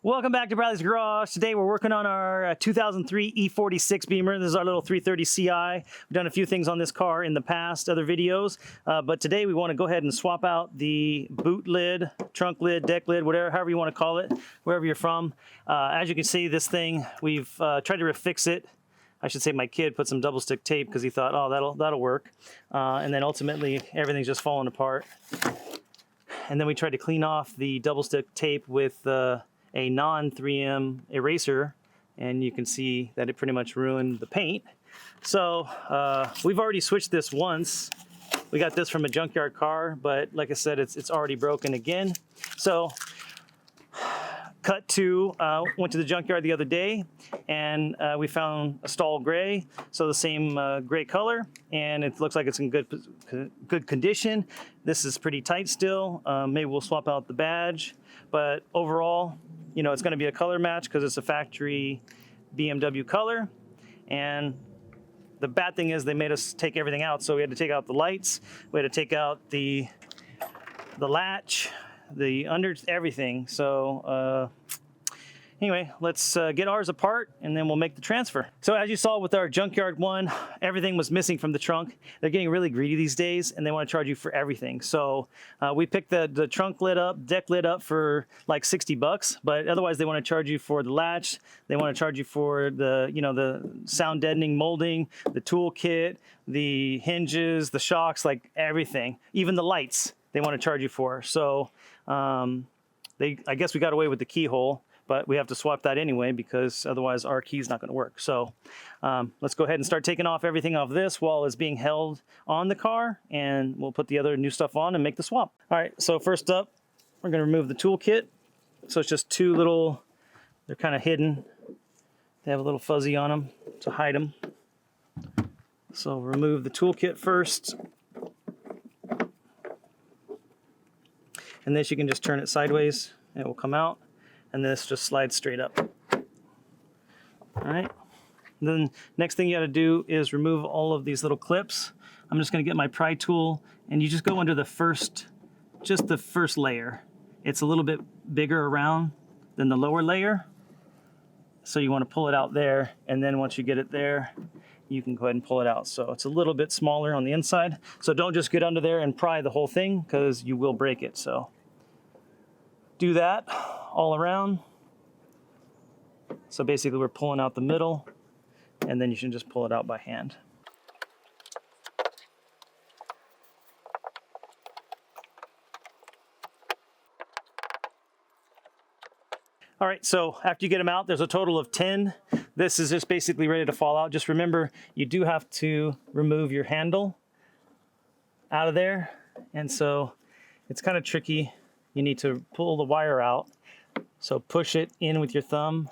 Welcome back to Bradley's Garage. Today we're working on our 2003 E46 Beamer. This is our little 330 CI. We've done a few things on this car in the past, other videos, but today we want to go ahead and swap out the boot lid, trunk lid, deck lid, whatever, however you want to call it, wherever you're from. As you can see, this thing, we've tried to refix it. I should say my kid put some double stick tape because he thought, oh, that'll work. And then ultimately everything's just falling apart. And then we tried to clean off the double stick tape with a non-3M eraser, and you can see that it pretty much ruined the paint. So we've already switched this once. We got this from a junkyard car, but like I said, it's already broken again. So cut to, went to the junkyard the other day, and we found a Stahl gray, so the same gray color, and it looks like it's in good condition. This is pretty tight still. Maybe we'll swap out the badge, but overall, you know, it's going to be a color match because it's a factory BMW color. And the bad thing is they made us take everything out, so we had to take out the lights, we had to take out the latch, the under, everything. So anyway, let's get ours apart and then we'll make the transfer. So as you saw with our junkyard one, everything was missing from the trunk. They're getting really greedy these days and they want to charge you for everything. So we picked the trunk lid up, deck lid up for like 60 bucks, but otherwise they want to charge you for the latch. They want to charge you for the, you know, the sound deadening molding, the tool kit, the hinges, the shocks, like everything, even the lights they want to charge you for. So I guess we got away with the keyhole, but we have to swap that anyway because otherwise our key's not going to work. So let's go ahead and start taking off everything off this while it's being held on the car, and we'll put the other new stuff on and make the swap. All right, so first up, we're going to remove the tool kit. So it's just two little, they're kind of hidden. They have a little fuzzy on them to hide them. So remove the tool kit first. And this you can just turn it sideways and it will come out. And this just slides straight up. All right. And then next thing you got to do is remove all of these little clips. I'm just going to get my pry tool, and you just go under the first, just the first layer. It's a little bit bigger around than the lower layer. So you want to pull it out there, and then once you get it there, you can go ahead and pull it out. So it's a little bit smaller on the inside. So don't just get under there and pry the whole thing because you will break it. So do that all around. So basically we're pulling out the middle, and then you should just pull it out by hand. All right, so after you get them out, there's a total of 10. This is just basically ready to fall out. Just remember, you do have to remove your handle out of there. And so it's kind of tricky. You need to pull the wire out. So push it in with your thumb,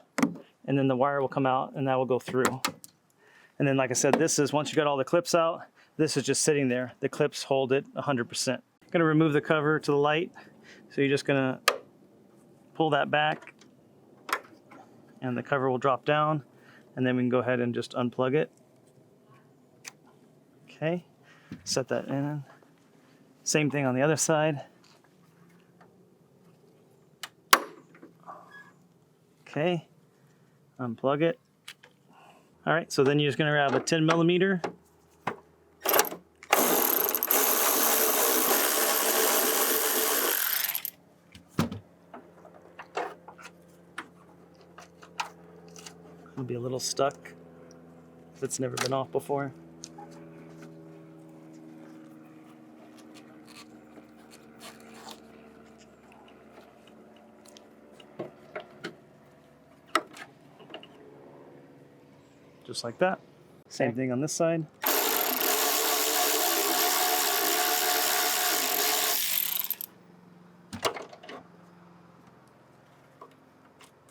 and then the wire will come out and that will go through. And then, like I said, this is, once you got all the clips out, this is just sitting there. The clips hold it 100%. I'm gonna remove the cover to the light. So you're just gonna pull that back and the cover will drop down, and then we can go ahead and just unplug it. Okay, set that in. Same thing on the other side. Okay, unplug it. All right, so then you're just gonna grab a 10 millimeter. It'll be a little stuck if it's never been off before. Just like that. Same thing on this side.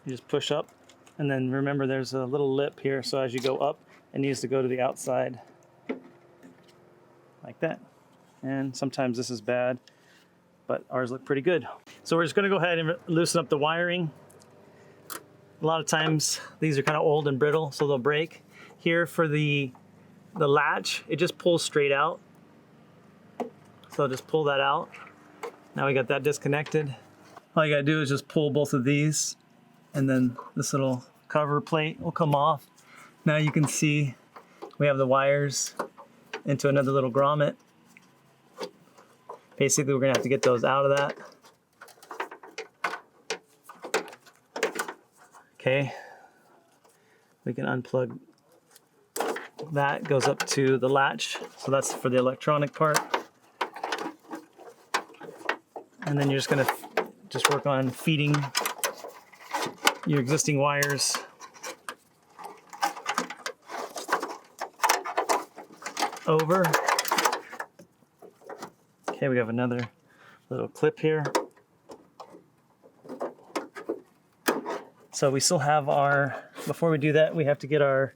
You just push up, and then remember there's a little lip here, so as you go up, it needs to go to the outside. Like that. And sometimes this is bad, but ours look pretty good. So we're just gonna go ahead and loosen up the wiring. A lot of times these are kind of old and brittle, so they'll break. Here for the latch, it just pulls straight out. So I'll just pull that out. Now we got that disconnected. All you gotta do is just pull both of these and then this little cover plate will come off. Now you can see we have the wires into another little grommet. Basically, we're gonna have to get those out of that. Okay, we can unplug that, goes up to the latch, so that's for the electronic part. And then you're just gonna work on feeding your existing wires over. Okay, we have another little clip here. So we still have our, before we do that, we have to get our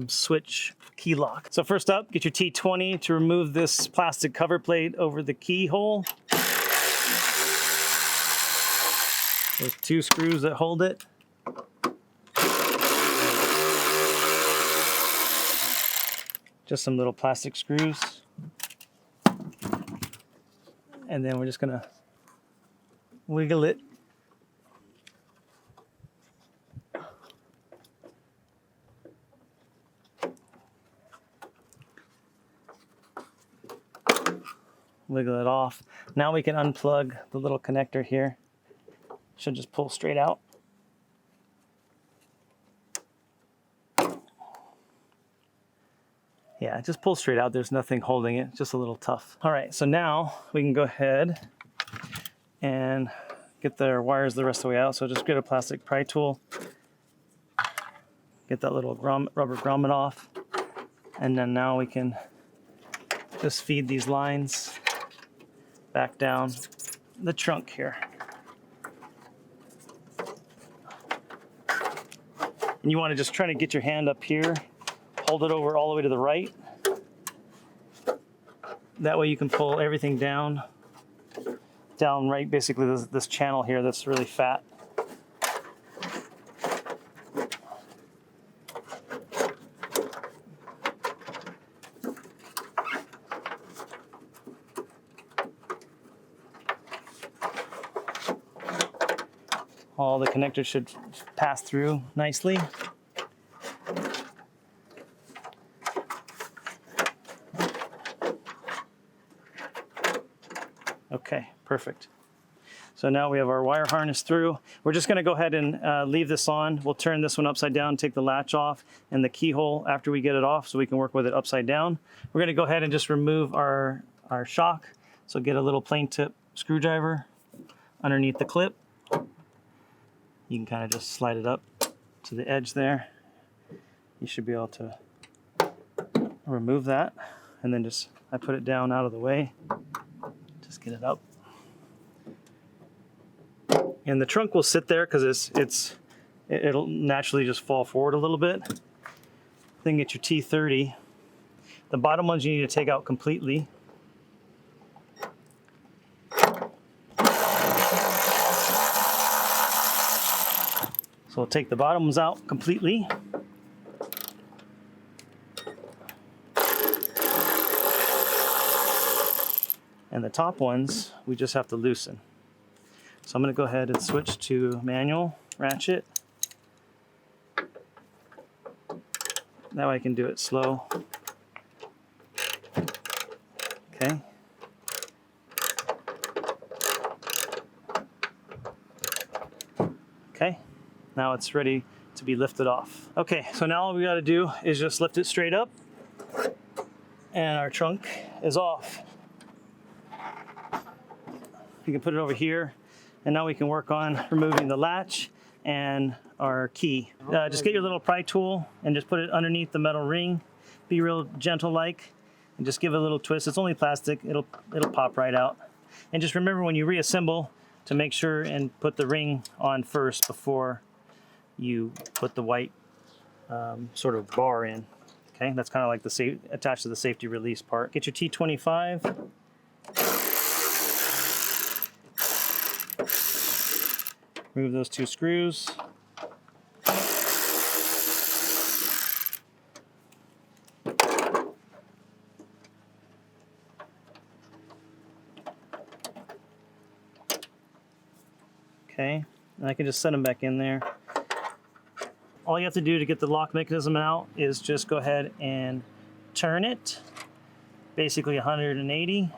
switch key lock. So first up, get your T20 to remove this plastic cover plate over the keyhole. There's 2 screws that hold it. Just some little plastic screws. And then we're just gonna wiggle it. Wiggle it off. Now we can unplug the little connector here. Should just pull straight out. Yeah, it just pulls straight out. There's nothing holding it, just a little tough. All right, so now we can go ahead and get the wires the rest of the way out. So just get a plastic pry tool, get that little rubber grommet off, and then now we can just feed these lines back down the trunk here. And you want to just try to get your hand up here, hold it over all the way to the right. That way you can pull everything down right, basically this channel here that's really fat. All the connectors should pass through nicely. Okay, perfect. So now we have our wire harness through. We're just gonna go ahead and leave this on. We'll turn this one upside down, take the latch off and the keyhole after we get it off so we can work with it upside down. We're gonna go ahead and just remove our shock. So get a little plain tip screwdriver underneath the clip. You can kind of just slide it up to the edge there. You should be able to remove that. And then I put it down out of the way. Just get it up. And the trunk will sit there because it'll naturally just fall forward a little bit. Then get your T30. The bottom ones you need to take out completely. So we'll take the bottoms out completely. And the top ones, we just have to loosen. So I'm gonna go ahead and switch to manual ratchet. That way I can do it slow. Okay. Okay. Now it's ready to be lifted off. Okay, so now all we gotta do is just lift it straight up and our trunk is off. You can put it over here and now we can work on removing the latch and our key. Just get your little pry tool and just put it underneath the metal ring. Be real gentle like and just give it a little twist. It's only plastic, it'll pop right out. And just remember when you reassemble to make sure and put the ring on first before you put the white sort of bar in. Okay, that's kind of like attached to the safety release part. Get your T25. Remove those 2 screws. Okay, And I can just set them back in there. All you have to do to get the lock mechanism out is just go ahead and turn it, basically 180,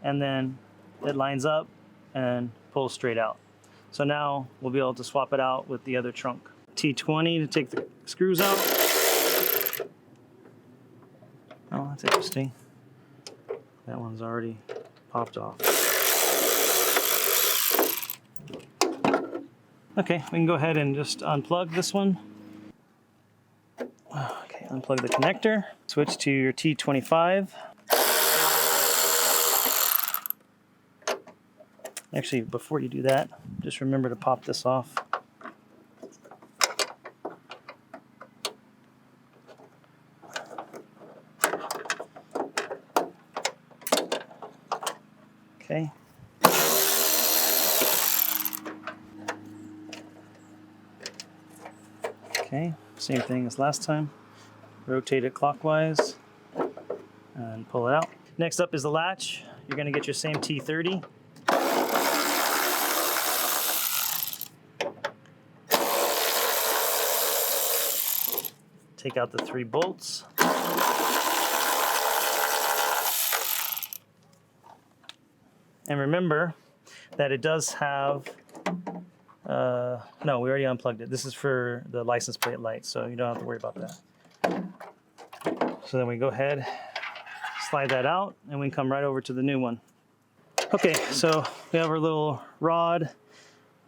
and then it lines up and pulls straight out. So now we'll be able to swap it out with the other trunk. T20 to take the screws out. Oh, that's interesting. That one's already popped off. Okay, we can go ahead and just unplug this one. Okay, unplug the connector. Switch to your T25. Actually, before you do that, just remember to pop this off. Okay. Okay, same thing as last time. Rotate it clockwise and pull it out. Next up is the latch. You're going to get your same T30. Take out the 3 bolts. And remember that it does have, no, we already unplugged it. This is for the license plate light, so you don't have to worry about that. So then we go ahead, slide that out, and we come right over to the new one. Okay, so we have our little rod.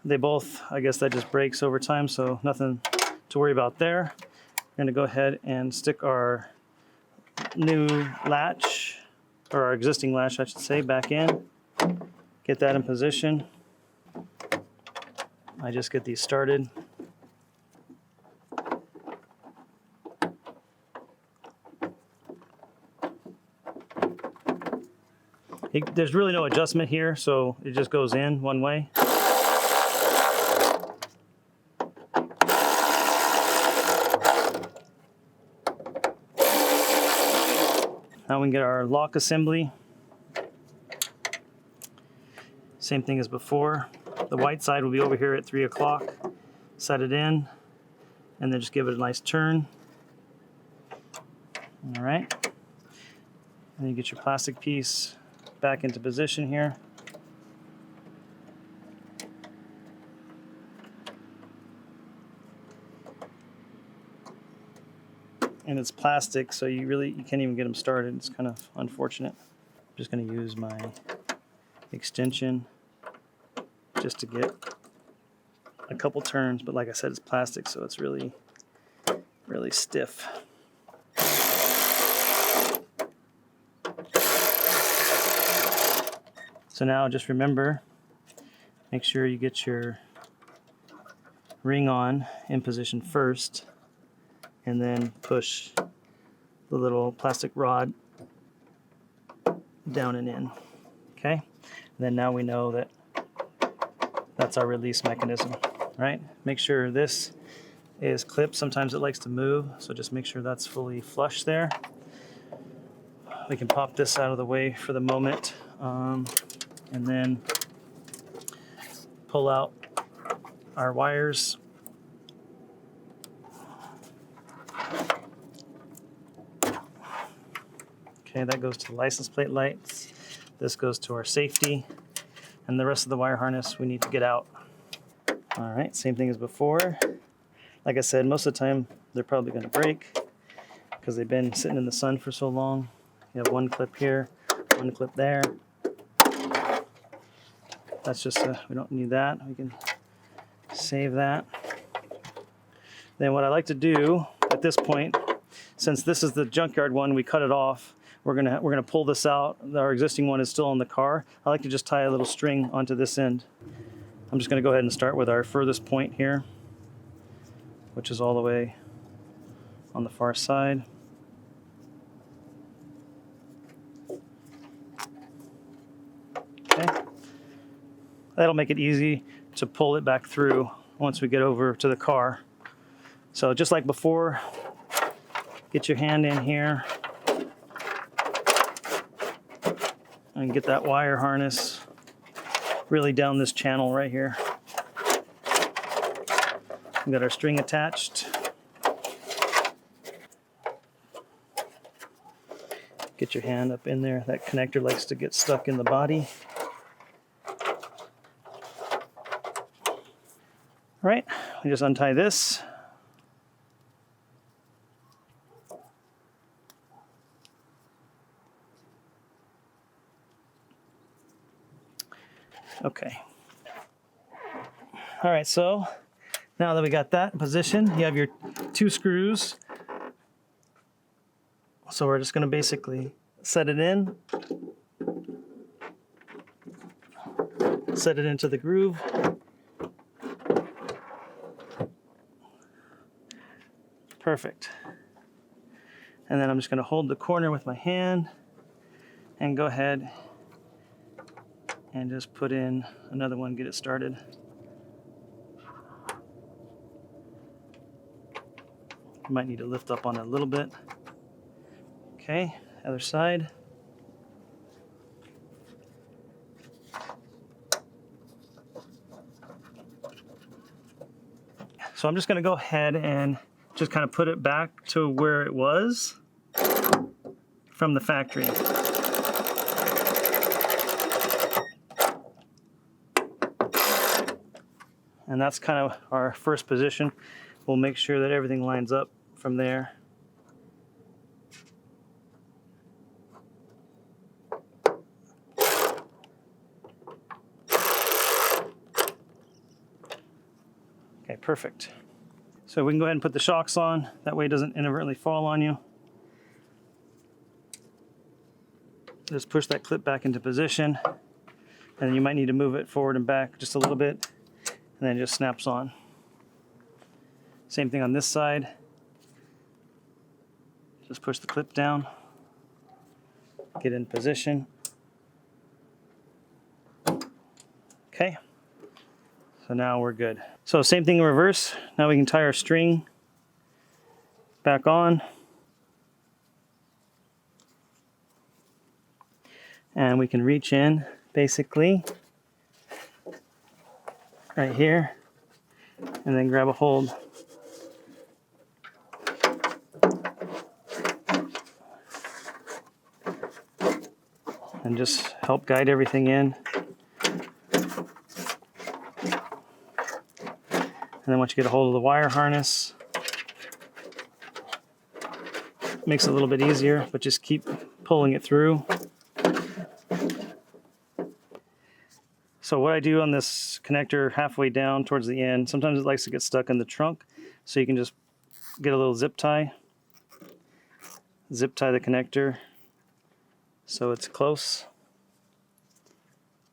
They both, I guess that just breaks over time, so nothing to worry about there. We're going to go ahead and stick our new latch, or our existing latch, I should say, back in. Get that in position. I just get these started. There's really no adjustment here, so it just goes in one way. Now we can get our lock assembly. Same thing as before. The white side will be over here at 3 o'clock. Set it in, and then just give it a nice turn. All right. And you get your plastic piece back into position here. And it's plastic, so you can't even get them started. It's kind of unfortunate. I'm just going to use my extension just to get a couple turns, but like I said, it's plastic, so it's really stiff. So now just remember, make sure you get your ring on in position first, and then push the little plastic rod down and in. Okay? And then now we know that that's our release mechanism, right? Make sure this is clipped. Sometimes it likes to move, so just make sure that's fully flush there. We can pop this out of the way for the moment, and then pull out our wires. Okay, that goes to the license plate lights. This goes to our safety, and the rest of the wire harness we need to get out. All right, same thing as before. Like I said, most of the time they're probably going to break because they've been sitting in the sun for so long. You have one clip here, one clip there. That's just we don't need that. We can save that. Then what I like to do at this point, since this is the junkyard one, we cut it off. We're gonna pull this out. Our existing one is still in the car. I like to just tie a little string onto this end. I'm just gonna go ahead and start with our furthest point here, which is all the way on the far side. Okay. That'll make it easy to pull it back through once we get over to the car. So just like before, get your hand in here and get that wire harness really down this channel right here. We got our string attached. Get your hand up in there. That connector likes to get stuck in the body. All right, we just untie this. Okay. All right, so now that we got that in position, you have your 2 screws. So we're just going to basically set it in, set it into the groove. Perfect. And then I'm just going to hold the corner with my hand and go ahead and just put in another one, get it started. You might need to lift up on it a little bit. Okay, other side. So I'm just going to go ahead and just kind of put it back to where it was from the factory. And that's kind of our first position. We'll make sure that everything lines up from there. Okay, perfect. So we can go ahead and put the shocks on. That way it doesn't inadvertently fall on you. Just push that clip back into position. And then you might need to move it forward and back just a little bit. And then it just snaps on. Same thing on this side. Just push the clip down. Get in position. Okay. So now we're good. So same thing in reverse. Now we can tie our string back on. And we can reach in basically right here and then grab a hold. And just help guide everything in. And then once you get a hold of the wire harness, it makes it a little bit easier, but just keep pulling it through. So what I do on this connector halfway down towards the end, sometimes it likes to get stuck in the trunk, so you can just get a little zip tie the connector so it's close.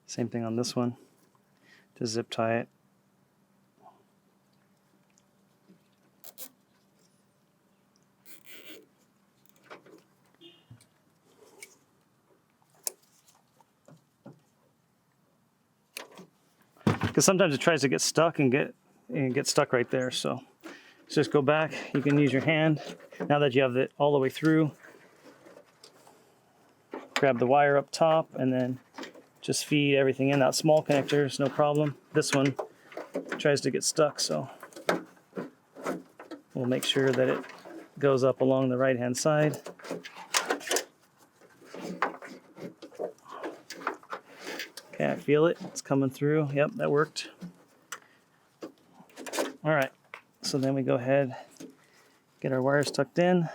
Same thing on this one, just zip tie it. Because sometimes it tries to get stuck and get stuck right there. So just go back. You can use your hand. Now that you have it all the way through, grab the wire up top and then just feed everything in. That small connector is no problem. This one tries to get stuck, so we'll make sure that it goes up along the right-hand side. Okay, I feel it. It's coming through. Yep, that worked. All right, so then we go ahead, get our wires tucked in,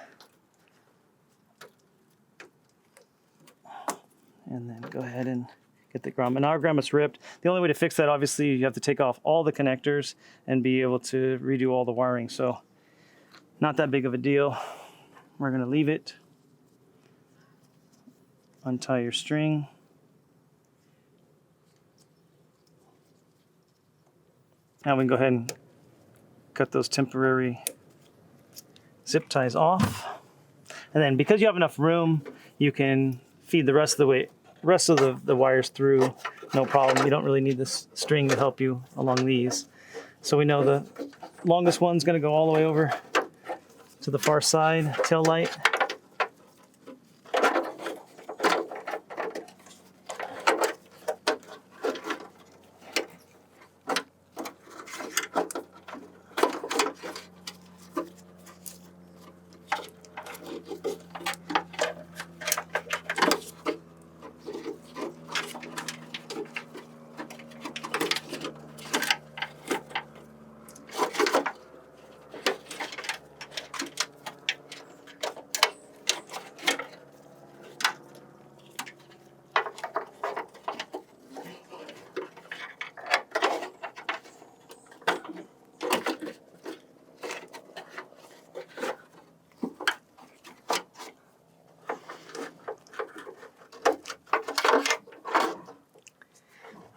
and then go ahead and get the grommet. Now our grommet's ripped. The only way to fix that, obviously, you have to take off all the connectors and be able to redo all the wiring. So not that big of a deal. We're going to leave it. Untie your string. Now we can go ahead and cut those temporary zip ties off. And then because you have enough room, you can feed the rest of the wires through, no problem. You don't really need this string to help you along these. So we know the longest one's going to go all the way over to the far side tail light.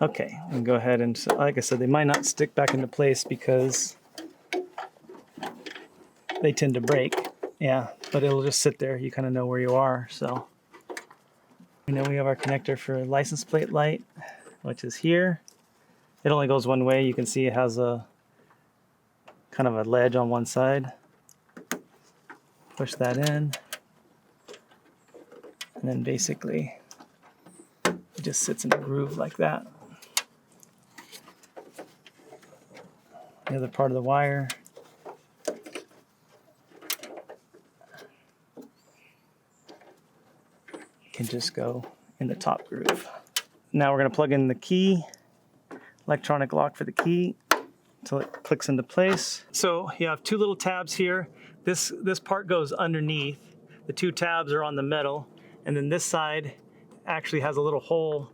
Okay, and go ahead and, like I said, they might not stick back into place because they tend to break. Yeah, but it'll just sit there. You kind of know where you are. So we know we have our connector for license plate light, which is here. It only goes one way. You can see it has a kind of a ledge on one side. Push that in, and then basically it just sits in a groove like that. The other part of the wire can just go in the top groove. Now we're going to plug in the key, electronic lock for the key, until it clicks into place. So you have two little tabs here. This part goes underneath. The two tabs are on the metal, and then this side actually has a little hole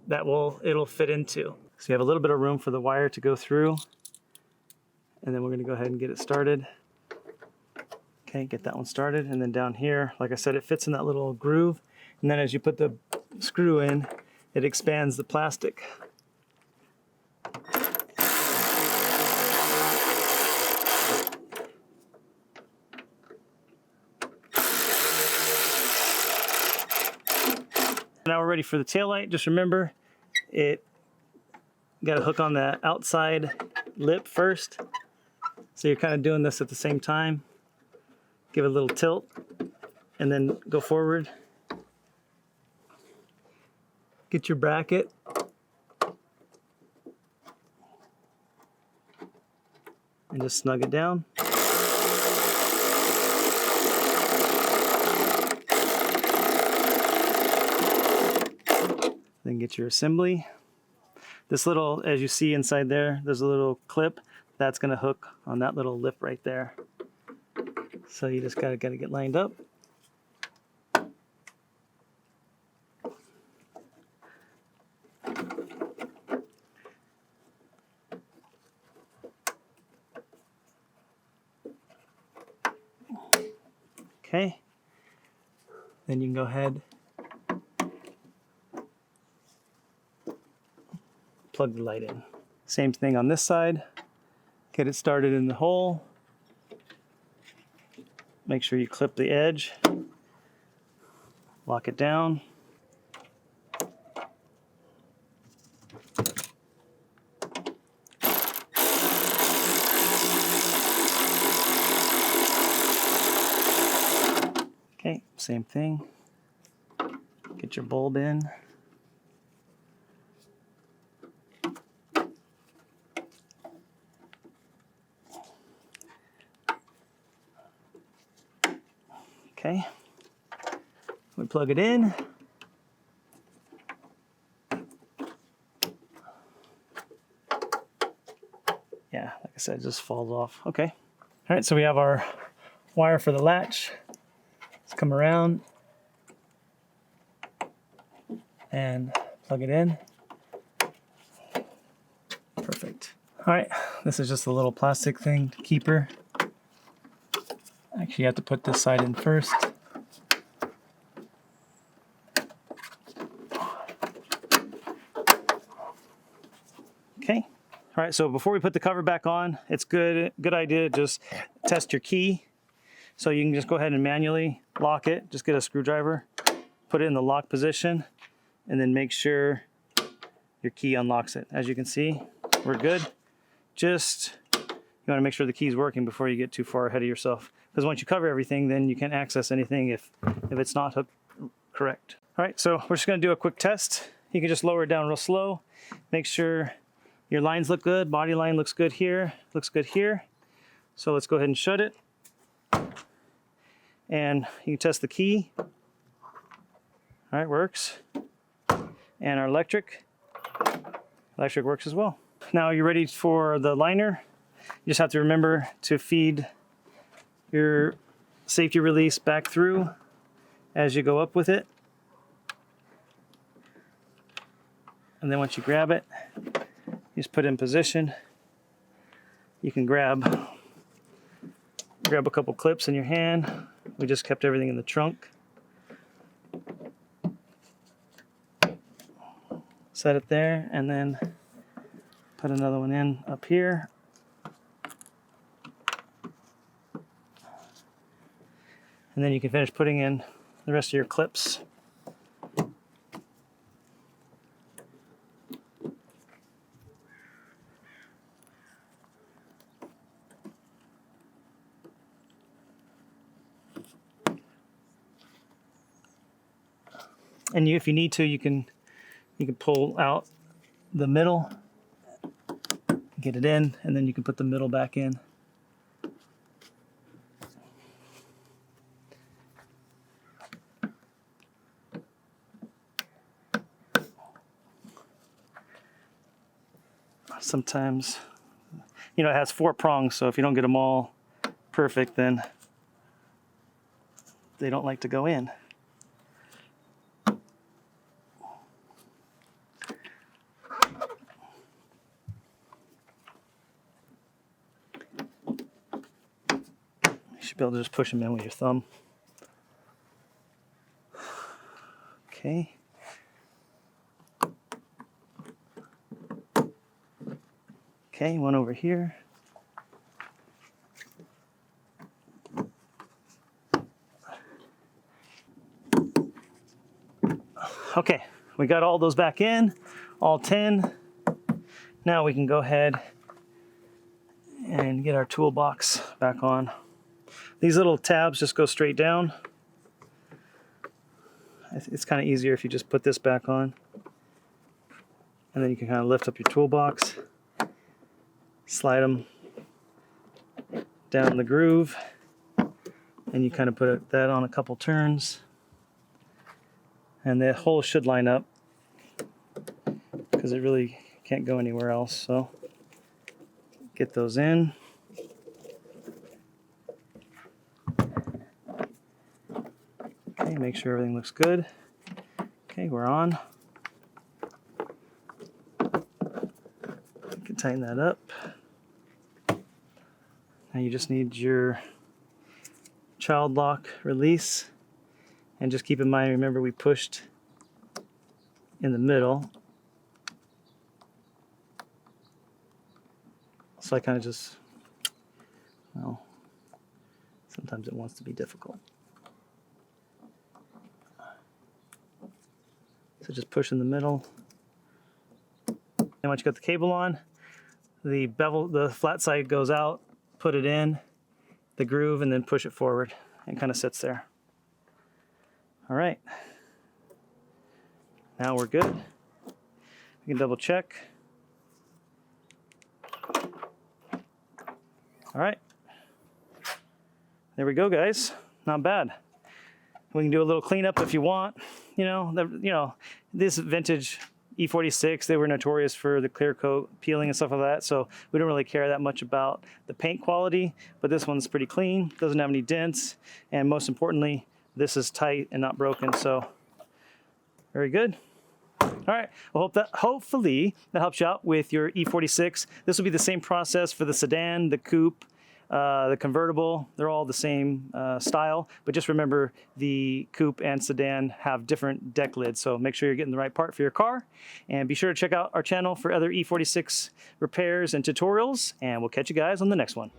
that it'll fit into. So you have a little bit of room for the wire to go through, and then we're going to go ahead and get it started. Okay, get that one started, and then down here, like I said, it fits in that little groove, and then as you put the screw in, it expands the plastic. Now we're ready for the taillight. Just remember, it got to hook on the outside lip first. So you're kind of doing this at the same time. Give it a little tilt, and then go forward. Get your bracket. And just snug it down. Then get your assembly. This little, as you see inside there, there's a little clip that's going to hook on that little lip right there. So you just gotta get lined up. Okay. Then you can go ahead, plug the light in. Same thing on this side. Get it started in the hole. Make sure you clip the edge. Lock it down. Okay, same thing. Get your bulb in. Okay, we plug it in. Yeah, like I said, it just falls off. Okay. All right, so we have our wire for the latch. Let's come around and plug it in. Perfect. All right, this is just a little plastic thing, keeper. Actually, you have to put this side in first. Okay. All right, so before we put the cover back on, it's good idea to just test your key. So you can just go ahead and manually lock it. Just get a screwdriver, put it in the lock position, and then make sure your key unlocks it. As you can see, we're good. Just, you want to make sure the key's working before you get too far ahead of yourself. Because once you cover everything, then you can't access anything if it's not hooked correct. All right, so we're just going to do a quick test. You can just lower it down real slow. Make sure your lines look good. Body line looks good here. Looks good here. So let's go ahead and shut it. And you can test the key. All right, works. And our electric works as well. Now you're ready for the liner. You just have to remember to feed your safety release back through as you go up with it. And then once you grab it, you just put it in position. You can grab a couple clips in your hand. We just kept everything in the trunk. set it there, and then put another one in up here. And then you can finish putting in the rest of your clips. And if you need to, you can pull out the middle, get it in, and then you can put the middle back in. Sometimes, you know, it has 4 prongs, so if you don't get them all perfect, then they don't like to go in. You should be able to just push them in with your thumb. Okay. Okay, one over here. Okay, we got all those back in, all 10. Now we can go ahead and get our toolbox back on. These little tabs just go straight down. It's kind of easier if you just put this back on. And then you can kind of lift up your toolbox. Slide them down the groove, and you kind of put that on a couple turns, and the hole should line up because it really can't go anywhere else. So get those in. Okay, make sure everything looks good. Okay, we're on. You can tighten that up. Now you just need your child lock release, and just keep in mind, remember we pushed in the middle, so I kind of just, well, sometimes it wants to be difficult. So just push in the middle. And once you got the cable on, the bevel, the flat side goes out. Put it in the groove and then push it forward, and kind of sits there. All right, now we're good. We can double check. All right, there we go, guys. Not bad. We can do a little cleanup if you want. You know, this vintage E46, they were notorious for the clear coat peeling and stuff like that, so we don't really care that much about the paint quality, but this one's pretty clean, doesn't have any dents, and most importantly, this is tight and not broken, so very good. All right, well, hopefully that helps you out with your E46. This will be the same process for the sedan, the coupe, the convertible. They're all the same style, but just remember the coupe and sedan have different deck lids, so make sure you're getting the right part for your car, and be sure to check out our channel for other E46 repairs and tutorials, and we'll catch you guys on the next one.